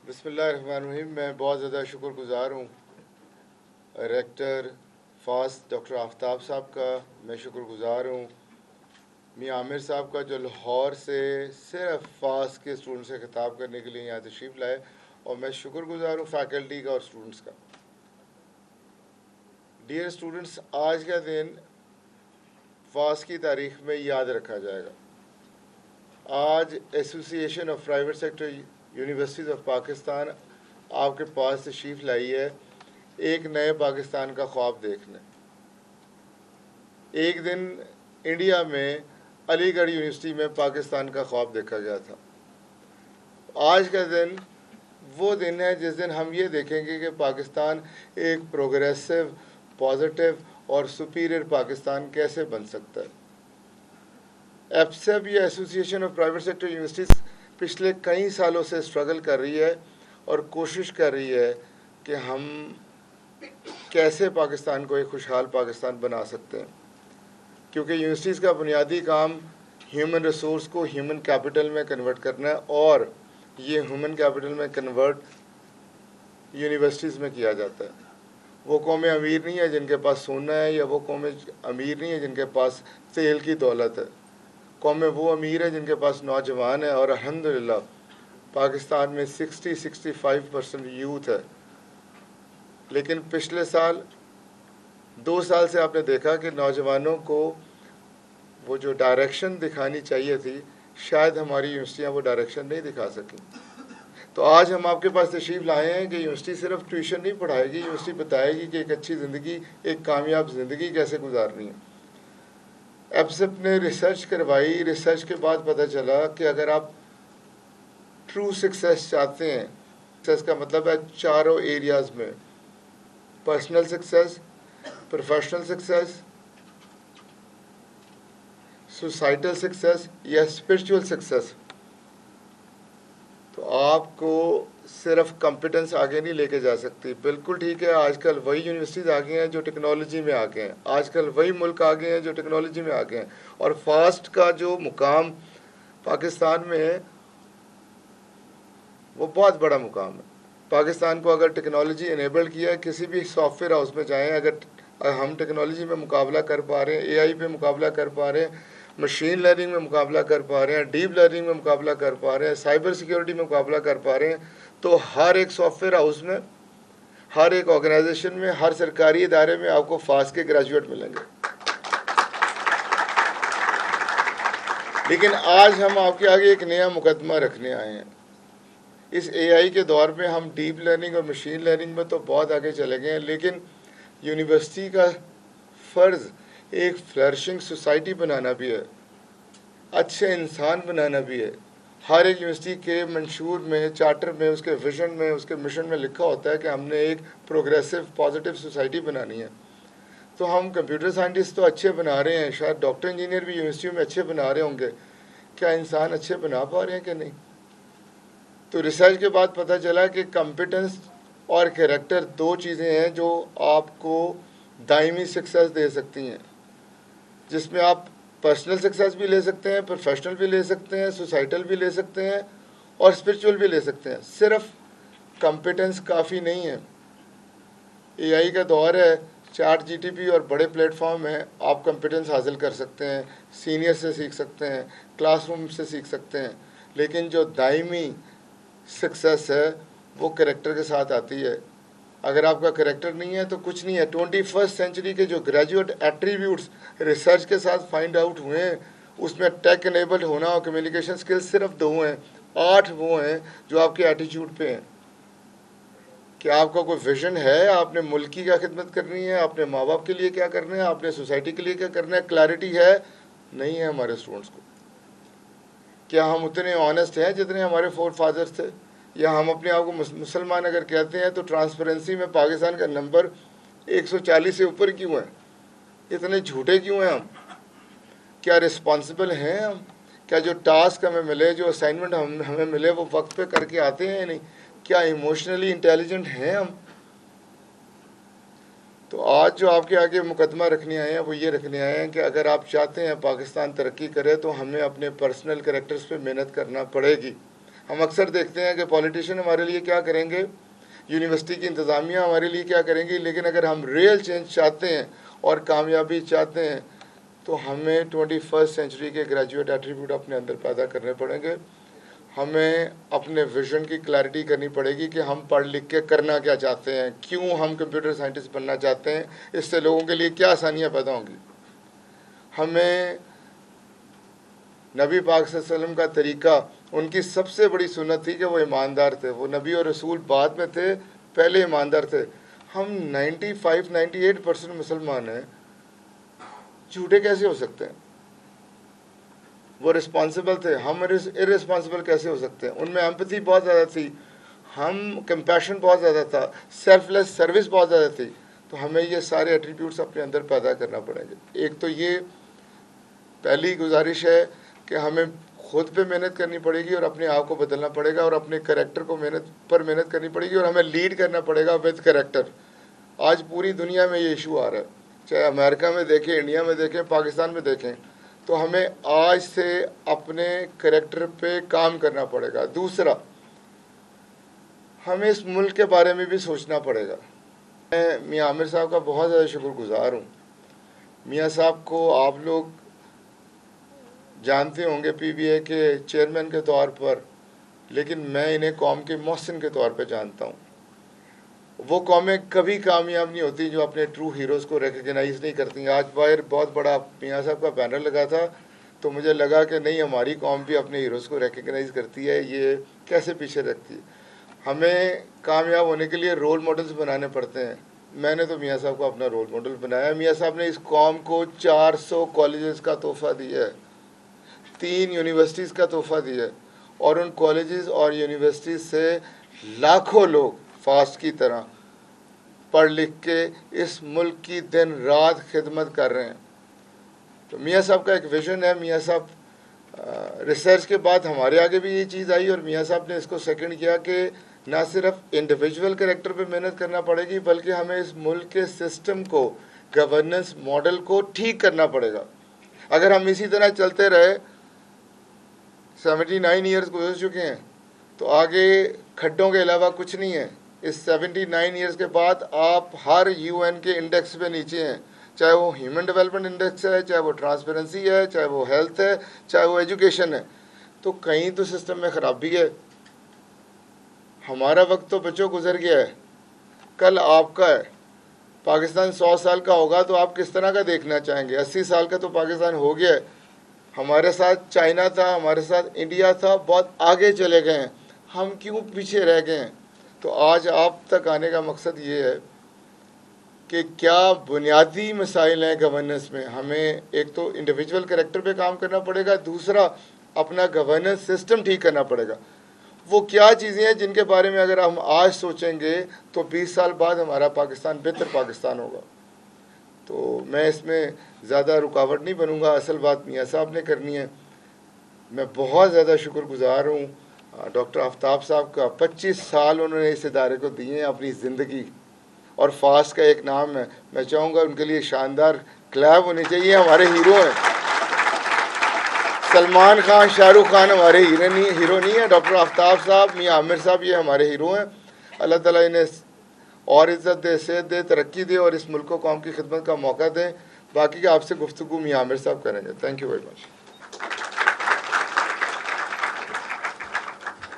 بسم اللہ الرحمن الرحیم. میں بہت زیادہ شکر گزار ہوں ریکٹر فاسٹ ڈاکٹر آفتاب صاحب کا. میں شکر گزار ہوں میاں عامر صاحب کا جو لاہور سے صرف فاسٹ کے اسٹوڈنٹ سے خطاب کرنے کے لیے یہاں تشریف لائے, اور میں شکر گزار ہوں فیکلٹی کا اور اسٹوڈنٹس کا. ڈیئر اسٹوڈنٹس, آج کا دن فاسٹ کی تاریخ میں یاد رکھا جائے گا. آج ایسوسی ایشن of private sector universities of Pakistan آپ کے پاس تشریف لائی ہے ایک نئے پاکستان کا خواب دیکھنے. ایک دن انڈیا میں علی گڑھ یونیورسٹی میں پاکستان کا خواب دیکھا گیا تھا. آج کا دن وہ دن ہے جس دن ہم یہ دیکھیں گے کہ پاکستان ایک پروگریسو, پازیٹیو اور سپیریئر پاکستان کیسے بن سکتا ہے. ایپسیب یا ایسوسی ایشن آف پرائیویٹ سیکٹر یونیورسٹیز پچھلے کئی سالوں سے اسٹرگل کر رہی ہے اور کوشش کر رہی ہے کہ ہم کیسے پاکستان کو ایک خوشحال پاکستان بنا سکتے ہیں, کیونکہ یونیورسٹیز کا بنیادی کام ہیومن ریسورس کو ہیومن کیپٹل میں کنورٹ کرنا ہے, اور یہ ہیومن کیپٹل میں کنورٹ یونیورسٹیز میں کیا جاتا ہے. وہ قومیں امیر نہیں ہیں جن کے پاس سونا ہے, یا وہ قومیں امیر نہیں ہیں جن کے پاس تیل کی دولت ہے. قومیں وہ امیر ہیں جن کے پاس نوجوان ہیں, اور الحمدللہ پاکستان میں 60-65% یوتھ ہے. لیکن پچھلے سال 2 سال سے آپ نے دیکھا کہ نوجوانوں کو وہ جو ڈائریکشن دکھانی چاہیے تھی, شاید ہماری یونیورسٹیاں وہ ڈائریکشن نہیں دکھا سکیں. تو آج ہم آپ کے پاس تشریف لائے ہیں کہ یونیورسٹی صرف ٹیوشن نہیں پڑھائے گی, یونیورسٹی بتائے گی کہ ایک اچھی زندگی, ایک کامیاب زندگی کیسے گزارنی ہے. ایپسپ نے ریسرچ کروائی. ریسرچ کے بعد پتہ چلا کہ اگر آپ ٹرو سکسیس چاہتے ہیں, سکسیس کا مطلب ہے چاروں ایریاز میں, personal success, professional success, societal success یا اسپرچول سکسیس, تو آپ کو صرف کمپیٹنس آگے نہیں لے کے جا سکتی. بالکل ٹھیک ہے, آج کل وہی یونیورسٹیز آگے ہیں جو ٹیکنالوجی میں آگے ہیں, آج کل وہی ملک آگے ہیں جو ٹیکنالوجی میں آگے ہیں, اور فاسٹ کا جو مقام پاکستان میں ہے وہ بہت بڑا مقام ہے. پاکستان کو اگر ٹیکنالوجی انیبل کیا ہے, کسی بھی سافٹ ویئر ہاؤس میں جائیں, اگر ہم ٹیکنالوجی میں مقابلہ کر پا رہے ہیں, اے آئی پہ مقابلہ کر پا رہے ہیں, مشین لرننگ میں مقابلہ کر پا رہے ہیں, ڈیپ لرننگ میں مقابلہ کر پا رہے ہیں, سائبر سیکیورٹی میں مقابلہ کر پا رہے ہیں, تو ہر ایک سافٹ ویئر ہاؤس میں, ہر ایک آرگنائزیشن میں, ہر سرکاری ادارے میں آپ کو فاسٹ کے گریجویٹ ملیں گے. لیکن آج ہم آپ کے آگے ایک نیا مقدمہ رکھنے آئے ہیں. اس اے آئی کے دور میں ہم ڈیپ لرننگ اور مشین لرننگ میں تو بہت آگے چلے گئے ہیں, لیکن یونیورسٹی کا فرض ایک فلرشنگ سوسائٹی بنانا بھی ہے, اچھے انسان بنانا بھی ہے. ہر ایک یونیورسٹی کے منشور میں, چارٹر میں, اس کے ویژن میں, اس کے مشن میں لکھا ہوتا ہے کہ ہم نے ایک پروگریسو پازیٹیو سوسائٹی بنانی ہے. تو ہم کمپیوٹر سائنٹسٹ تو اچھے بنا رہے ہیں, شاید ڈاکٹر انجینئر بھی یونیورسٹیوں میں اچھے بنا رہے ہوں گے, کیا انسان اچھے بنا پا رہے ہیں کہ نہیں؟ تو ریسرچ کے بعد پتہ چلا کہ کمپیٹنس اور کریکٹر 2 چیزیں ہیں جو آپ کو دائمی سکسیس دے سکتی ہیں, جس میں آپ پرسنل سکسیس بھی لے سکتے ہیں, پروفیشنل بھی لے سکتے ہیں, سوسائٹل بھی لے سکتے ہیں, اور اسپرچول بھی لے سکتے ہیں. صرف کمپیٹنس کافی نہیں ہے. اے آئی کا دور ہے, چیٹ جی ٹی پی اور بڑے پلیٹ فارم ہیں, آپ کمپیٹنس حاصل کر سکتے ہیں, سینئر سے سیکھ سکتے ہیں, کلاس روم سے سیکھ سکتے ہیں, لیکن جو دائمی سکسیس ہے وہ کریکٹر کے ساتھ آتی ہے. اگر آپ کا کریکٹر نہیں ہے تو کچھ نہیں ہے. 21 سینچری کے جو گریجویٹ ایٹریبیوٹس ریسرچ کے ساتھ فائنڈ آؤٹ ہوئے ہیں, اس میں ٹیک انیبلڈ ہونا اور کمیونیکیشن سکلز صرف 2 ہیں. 8 وہ ہیں جو آپ کے ایٹیچیوڈ پہ ہیں. کیا آپ کا کوئی ویژن ہے؟ آپ نے ملک کی کیا خدمت کرنی ہے, آپ نے ماں باپ کے لیے کیا کرنا ہے, آپ نے سوسائٹی کے لیے کیا کرنا ہے؟ کلیئرٹی ہے نہیں ہے ہمارے اسٹوڈنٹس کو. کیا ہم اتنے آنیسٹ ہیں جتنے ہمارے فور فادرز تھے؟ یا ہم اپنے آپ کو مسلمان اگر کہتے ہیں تو ٹرانسپیرنسی میں پاکستان کا نمبر 140 سے اوپر کیوں ہے؟ اتنے جھوٹے کیوں ہیں ہم؟ کیا رسپانسبل ہیں ہم؟ کیا جو ٹاسک ہمیں ملے, جو اسائنمنٹ ہمیں ملے, وہ وقت پہ کر کے آتے ہیں یا نہیں؟ کیا ایموشنلی انٹیلیجنٹ ہیں ہم؟ تو آج جو آپ کے آگے مقدمہ رکھنے آئے ہیں وہ یہ رکھنے آئے ہیں کہ اگر آپ چاہتے ہیں پاکستان ترقی کرے تو ہمیں اپنے پرسنل کریکٹرز پہ محنت کرنا پڑے گی. ہم اکثر دیکھتے ہیں کہ پولیٹیشین ہمارے لیے کیا کریں گے, یونیورسٹی کی انتظامیہ ہمارے لیے کیا کریں گی, لیکن اگر ہم ریئل چینج چاہتے ہیں اور کامیابی چاہتے ہیں تو ہمیں 21 سینچری کے گریجویٹ ایٹریبیوٹ اپنے اندر پیدا کرنے پڑیں گے. ہمیں اپنے ویژن کی کلیئرٹی کرنی پڑے گی کہ ہم پڑھ لکھ کے کرنا کیا چاہتے ہیں, کیوں ہم کمپیوٹر سائنٹسٹ بننا چاہتے ہیں, اس سے لوگوں کے لیے کیا آسانیاں پیدا ہوں گی. ہمیں نبی پاک صلی اللہ علیہ وسلم کا طریقہ, ان کی سب سے بڑی سنت تھی کہ وہ ایماندار تھے. وہ نبی اور رسول بعد میں تھے, پہلے ایماندار تھے. ہم 98% مسلمان ہیں, جھوٹے کیسے ہو سکتے ہیں؟ وہ رسپانسبل تھے, ہم ارسپانسبل کیسے ہو سکتے ہیں؟ ان میں ایمپتھی بہت زیادہ تھی, ہم کمپیشن بہت زیادہ تھا, سیلف لیس سروس بہت زیادہ تھی. تو ہمیں یہ سارے ایٹریبیوٹس اپنے اندر پیدا کرنا پڑیں گے. ایک تو یہ پہلی گزارش ہے کہ ہمیں خود پہ محنت کرنی پڑے گی اور اپنے آپ کو بدلنا پڑے گا, اور اپنے کریکٹر کو محنت کرنی پڑے گی, اور ہمیں لیڈ کرنا پڑے گا ود کریکٹر. آج پوری دنیا میں یہ ایشو آ رہا ہے, چاہے امریکہ میں دیکھیں, انڈیا میں دیکھیں, پاکستان میں دیکھیں. تو ہمیں آج سے اپنے کریکٹر پہ کام کرنا پڑے گا. دوسرا, ہمیں اس ملک کے بارے میں بھی سوچنا پڑے گا. میں میاں عامر صاحب کا بہت زیادہ شکر گزار ہوں. میاں صاحب کو آپ لوگ جانتے ہوں گے پی بی اے کے چیئرمین کے طور پر, لیکن میں انہیں قوم کے محسن کے طور پہ جانتا ہوں. وہ قومیں کبھی کامیاب نہیں ہوتی جو اپنے ٹرو ہیروز کو ریکگنائز نہیں کرتی. آج باہر بہت بڑا میاں صاحب کا بینر لگا تھا, تو مجھے لگا کہ نہیں, ہماری قوم بھی اپنے ہیروز کو ریکگنائز کرتی ہے, یہ کیسے پیچھے رکھتی ہے. ہمیں کامیاب ہونے کے لیے رول ماڈلز بنانے پڑتے ہیں. میں نے تو میاں صاحب کو اپنا رول ماڈل بنایا. میاں صاحب نے اس قوم کو 400 کالجز کا تحفہ دیا ہے, 3 یونیورسٹیز کا تحفہ دیا ہے, اور ان کالجز اور یونیورسٹیز سے لاکھوں لوگ فاسٹ کی طرح پڑھ لکھ کے اس ملک کی دن رات خدمت کر رہے ہیں. تو میاں صاحب کا ایک ویژن ہے. میاں صاحب ریسرچ کے بعد ہمارے آگے بھی یہ چیز آئی, اور میاں صاحب نے اس کو سیکنڈ کیا کہ نہ صرف انڈیویجول کریکٹر پہ محنت کرنا پڑے گی, بلکہ ہمیں اس ملک کے سسٹم کو, گورننس ماڈل کو ٹھیک کرنا پڑے گا. اگر ہم اسی طرح چلتے رہے, 79 ایئرز گزر چکے ہیں, تو آگے کھڈوں کے علاوہ کچھ نہیں ہے. اس 79 ایئرز کے بعد آپ ہر UN کے انڈیکس پہ نیچے ہیں, چاہے وہ ہیومن ڈیولپمنٹ انڈیکس ہے, چاہے وہ ٹرانسپیرنسی ہے, چاہے وہ ہیلتھ ہے, چاہے وہ ایجوکیشن ہے. تو کہیں تو سسٹم میں خرابی ہے. ہمارا وقت تو بچوں گزر گیا ہے, کل آپ کا ہے. پاکستان 100 سال کا ہوگا تو آپ کس طرح کا دیکھنا چاہیں گے؟ 80 سال کا تو پاکستان ہو گیا ہے. ہمارے ساتھ چائنا تھا, ہمارے ساتھ انڈیا تھا, بہت آگے چلے گئے ہیں. ہم کیوں پیچھے رہ گئے ہیں؟ تو آج آپ تک آنے کا مقصد یہ ہے کہ کیا بنیادی مسائل ہیں گورننس میں. ہمیں ایک تو انڈیویجول کریکٹر پہ کام کرنا پڑے گا, دوسرا اپنا گورننس سسٹم ٹھیک کرنا پڑے گا. وہ کیا چیزیں ہیں جن کے بارے میں اگر ہم آج سوچیں گے تو 20 سال بعد ہمارا پاکستان بہتر پاکستان ہوگا. تو میں اس میں زیادہ رکاوٹ نہیں بنوں گا, اصل بات میاں صاحب نے کرنی ہے. میں بہت زیادہ شکر گزار ہوں ڈاکٹر آفتاب صاحب کا. 25 سال انہوں نے اس ادارے کو دیے ہیں اپنی زندگی, اور فاسٹ کا ایک نام ہے. میں چاہوں گا ان کے لیے شاندار کلیپ ہونی چاہیے. ہمارے ہیرو ہیں سلمان خان, شاہ رخ خان ہمارے ہیرو نہیں ہیں. ڈاکٹر آفتاب صاحب, میاں عامر صاحب, یہ ہمارے ہیرو ہیں. اللہ تعالیٰ انہیں اور عزت دے, صحت دے, ترقی دے, اور اس ملک کو قوم کی خدمت کا موقع دیں. باقی آپ سے گفتگو میاں عامر صاحب کریں گے. Thank you very much.